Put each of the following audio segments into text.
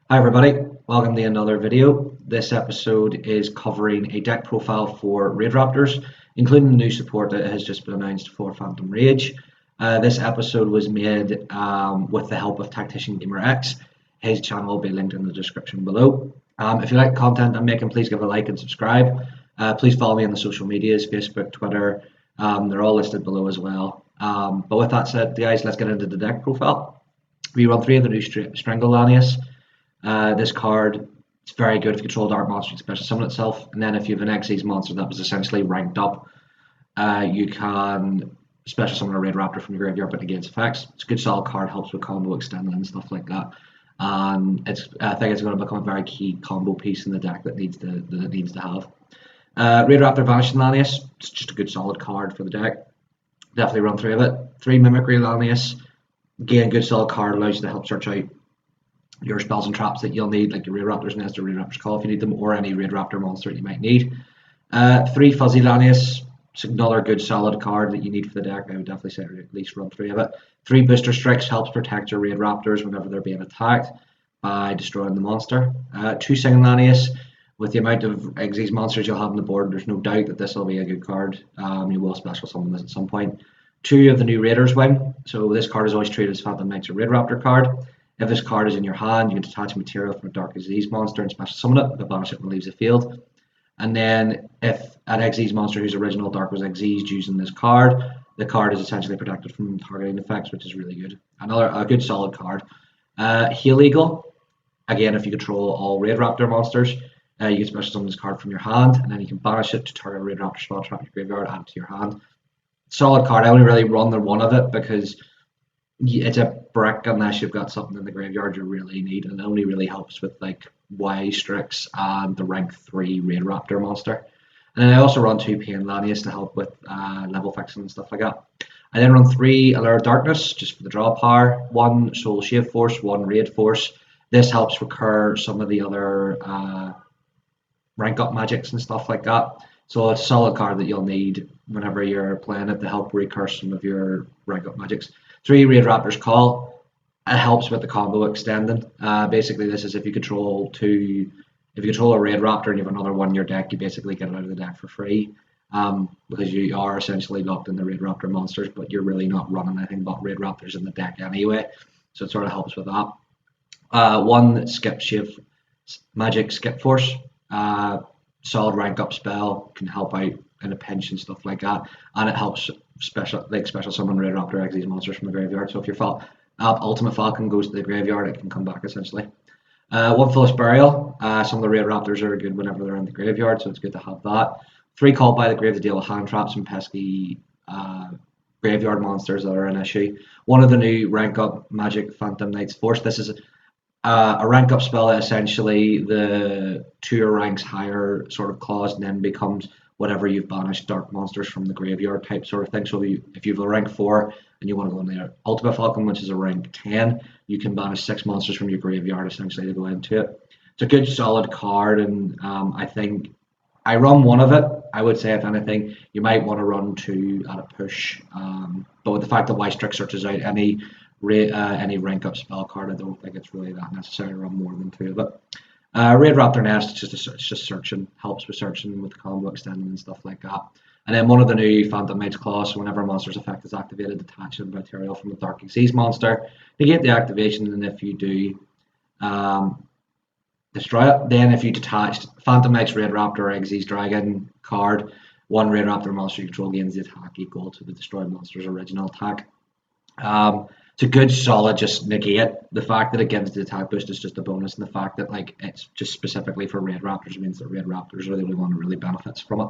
Hi everybody, welcome to another video. This episode is covering a deck profile for Raidraptors, including the new support that has just been announced for Phantom Rage. This episode was made with the help of Tactician Gamer X. His channel will be linked in the description below. If you like the content I'm making, please give a like and subscribe. Please follow me on the social medias, Facebook, Twitter. They're all listed below as well. But with that said, guys, let's get into the deck profile. We run three of the new Strangle Lanius. This card is very good if you control Dark Monster, you can special summon itself, and then if you have an Xyz monster that was essentially ranked up, you can special summon a Raidraptor from your graveyard but against effects. It's a good solid card, helps with combo extending and stuff like that. And I think it's going to become a very key combo piece in the deck that needs to have. Raidraptor Vanishing Lanius, it's just a good solid card for the deck. Definitely run three of it. Three Mimicry Lanius, again, good solid card, allows you to help search out your spells and traps that you'll need, like your Raidraptor's Nest or Raidraptor's Call if you need them, or any Raidraptor monster that you might need. Three Fuzzy Lanius, it's another good solid card that you need for the deck. I would definitely say at least run three of it. Three Booster Strix helps protect your Raidraptors whenever they're being attacked by destroying the monster. Two Singing Lanius, with the amount of Xyz monsters you'll have on the board, there's no doubt that this will be a good card. You will special summon this at some point. Two of the new Raiders win, so this card is always treated as Phantom Knight's Raidraptor card. If this card is in your hand, you can detach material from a Dark Xyz monster and special summon it, but banish it when it leaves the field. And then if an Xyz monster whose original Dark was Xyz using this card, the card is essentially protected from targeting effects, which is really good. A good solid card. Heal Eagle, again, if you control all Raidraptor monsters, you can special summon this card from your hand, and then you can banish it to target a Raidraptor spell trap in your graveyard, add it to your hand. Solid card. I only really run the one of it because it's a brick unless you've got something in the graveyard you really need, and it only really helps with like Y Strix and the rank 3 Raidraptor monster. And then I also run two Pain Lanius to help with level fixing and stuff like that. I then run three Allure of Darkness just for the draw power, one Soul Shave Force, one Raid Force. This helps recur some of the other rank up magics and stuff like that. So it's a solid card that you'll need whenever you're playing it to help recur some of your rank up magics. Three Raidraptor's Call. It helps with the combo extending. Basically, this is if you control a Raidraptor and you have another one in your deck, you basically get it out of the deck for free. Because you are essentially locked in the Raidraptor monsters, but you're really not running anything but Raidraptors in the deck anyway. So it sort of helps with that. One Skip Shave Magic Skip Force. Solid rank up spell, can help out in a pinch and stuff like that, and it helps special summon Raidraptor Xyz monsters from the graveyard. So if your Ultimate Falcon goes to the graveyard, it can come back essentially. One Foolish Burial. Some of the Raidraptors are good whenever they're in the graveyard, so it's good to have that. Three Called by the Grave to deal with hand traps and pesky graveyard monsters that are an issue. One of the new rank up Magic Phantom Knight's Force. This is a rank up spell that essentially the 2 ranks higher sort of clause and then becomes whatever you've banished dark monsters from the graveyard type sort of thing. So if you have a rank 4 and you want to go in there, Ultimate Falcon, which is a rank 10, you can banish 6 monsters from your graveyard essentially to go into it. It's a good solid card, and I think I run one of it. I would say if anything, you might want to run 2 at a push. But with the fact that Y Strix searches out any rank up spell card, I don't think it's really that necessary to run more than 2 of it. Raidraptor Nest, it's just searching, helps with searching with combo extending and stuff like that. And then one of the new Phantom Knight's Claws, so whenever a monster's effect is activated, detach a material from a Dark Xyz monster. Negate the activation, and if you do, destroy it. Then if you detached Phantom Knight's Raidraptor or Xyz Dragon card, one Raidraptor monster you control gains the attack equal to the destroyed monster's original attack. It's a good solid just negate. The fact that it gives the attack boost is just a bonus, and the fact that like it's just specifically for Raidraptors means that Raidraptors are the only one who really benefits from it.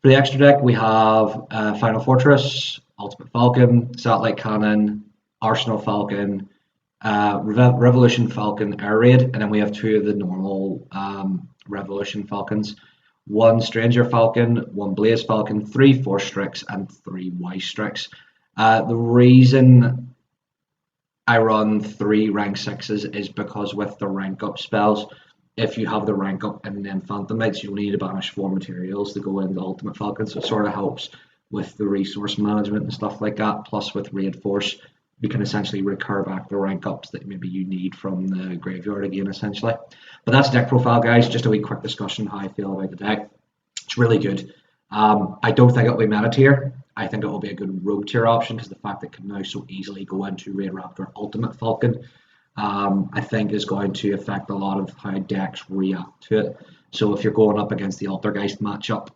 For the extra deck, we have Final Fortress, Ultimate Falcon, Satellite Cannon, Arsenal Falcon, Revolution Falcon, Air Raid, and then we have 2 of the normal Revolution Falcons. 1 Stranger Falcon, 1 Blaze Falcon, 3 Force Strix, and 3 Y Strix. The reason I run 3 rank 6s is because with the rank up spells, if you have the rank up and then Phantom Knights, you'll need to banish 4 materials to go into Ultimate Falcon, so it sort of helps with the resource management and stuff like that, plus with Raid Force, you can essentially recur back the rank ups that maybe you need from the graveyard again, essentially. But that's deck profile, guys. Just a wee quick discussion how I feel about the deck. It's really good. I don't think it'll be meta tier. I think it will be a good rogue tier option because the fact that it can now so easily go into Raidraptor Ultimate Falcon, I think is going to affect a lot of how decks react to it. So if you're going up against the Altergeist matchup,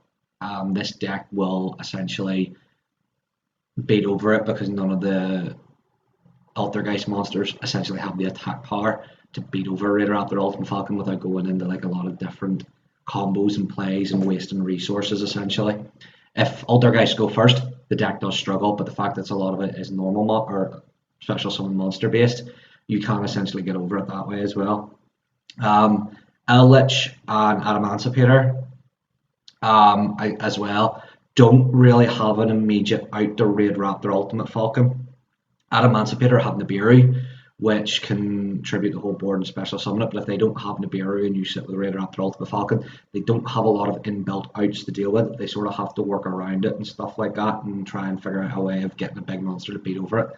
this deck will essentially beat over it because none of the Altergeist monsters essentially have the attack power to beat over Raidraptor Ultimate Falcon without going into like a lot of different combos and plays and wasting resources essentially. If Altergeist go first, the deck does struggle, but the fact that a lot of it is normal or special summon monster based, you can essentially get over it that way as well. Eldritch and Adamancipator as well don't really have an immediate out to Raidraptor Ultimate Falcon. Adamancipator have Nibiru, which can contribute the whole board and special summon it, but if they don't have Nibiru and you sit with Raidraptor Ultimate Falcon, they don't have a lot of inbuilt outs to deal with. They sort of have to work around it and stuff like that and try and figure out a way of getting a big monster to beat over it.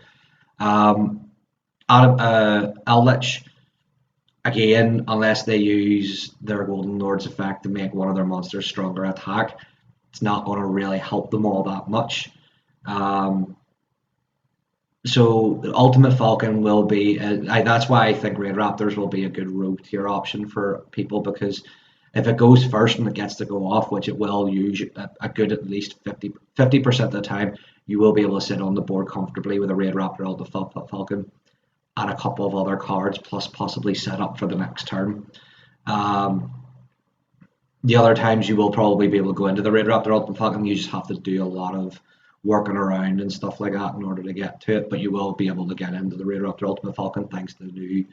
Eldritch, again, unless they use their Golden Lord's effect to make one of their monsters stronger attack, it's not going to really help them all that much. So the Ultimate Falcon will be, that's why I think Raidraptors will be a good rogue tier option for people, because if it goes first and it gets to go off, which it will use a good at least 50% of the time, you will be able to sit on the board comfortably with a Raidraptor Ultimate Falcon and a couple of other cards, plus possibly set up for the next turn. The other times you will probably be able to go into the Raidraptor Ultimate Falcon, you just have to do a lot of working around and stuff like that in order to get to it, but you will be able to get into the Raidraptor Ultimate Falcon thanks to the new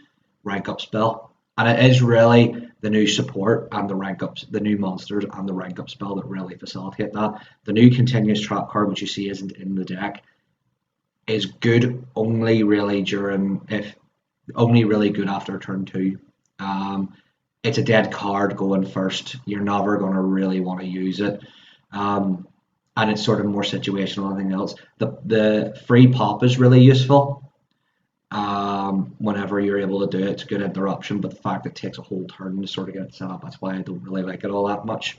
rank up spell. And it is really the new support and the rank ups, the new monsters and the rank up spell that really facilitate that. The new continuous trap card, which you see isn't in the deck, is good only really good after turn 2. It's a dead card going first. You're never going to really want to use it. And it's sort of more situational than anything else. The free pop is really useful whenever you're able to do it. It's a good interruption, but the fact that it takes a whole turn to sort of get it set up, that's why I don't really like it all that much.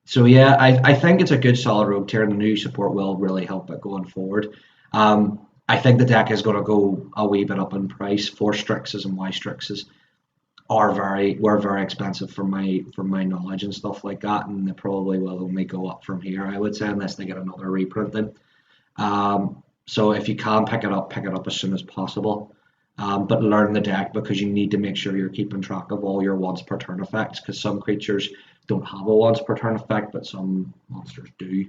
So yeah, I think it's a good solid rogue tier, and the new support will really help it going forward. I think the deck is going to go a wee bit up in price. 4 Strixes and Y Strixes were very expensive for my knowledge and stuff like that, and they probably will only go up from here, I would say, unless they get another reprinting. So if you can pick it up as soon as possible. But learn the deck, because you need to make sure you're keeping track of all your once per turn effects, because some creatures don't have a once per turn effect, but some monsters do.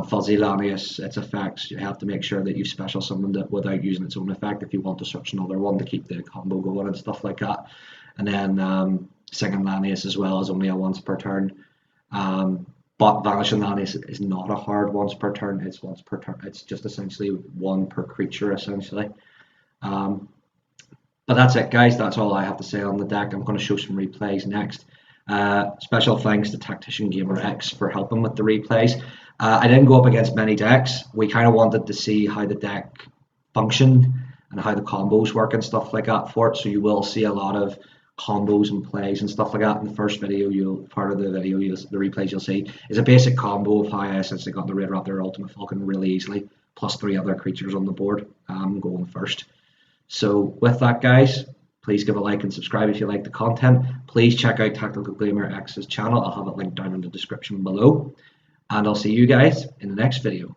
Fuzzy Lanius, its effects, you have to make sure that you've special summoned it without using its own effect if you want to search another one to keep the combo going and stuff like that. And then Singing Lanius as well is only a once per turn. But Vanishing Lanius is not a hard once per turn, it's once per turn. It's just essentially one per creature, essentially. But that's it, guys. That's all I have to say on the deck. I'm going to show some replays next. Special thanks to Tactician Gamer X for helping with the replays. I didn't go up against many decks. We kind of wanted to see how the deck functioned and how the combos work and stuff like that for it. So you will see a lot of combos and plays and stuff like that in the first video. The replays you'll see is a basic combo of how I essentially got the Raidraptor Ultimate Falcon really easily, plus 3 other creatures on the board going first. So with that, guys, please give a like and subscribe if you like the content. Please check out Tactical Gamer X's channel. I'll have it linked down in the description below. And I'll see you guys in the next video.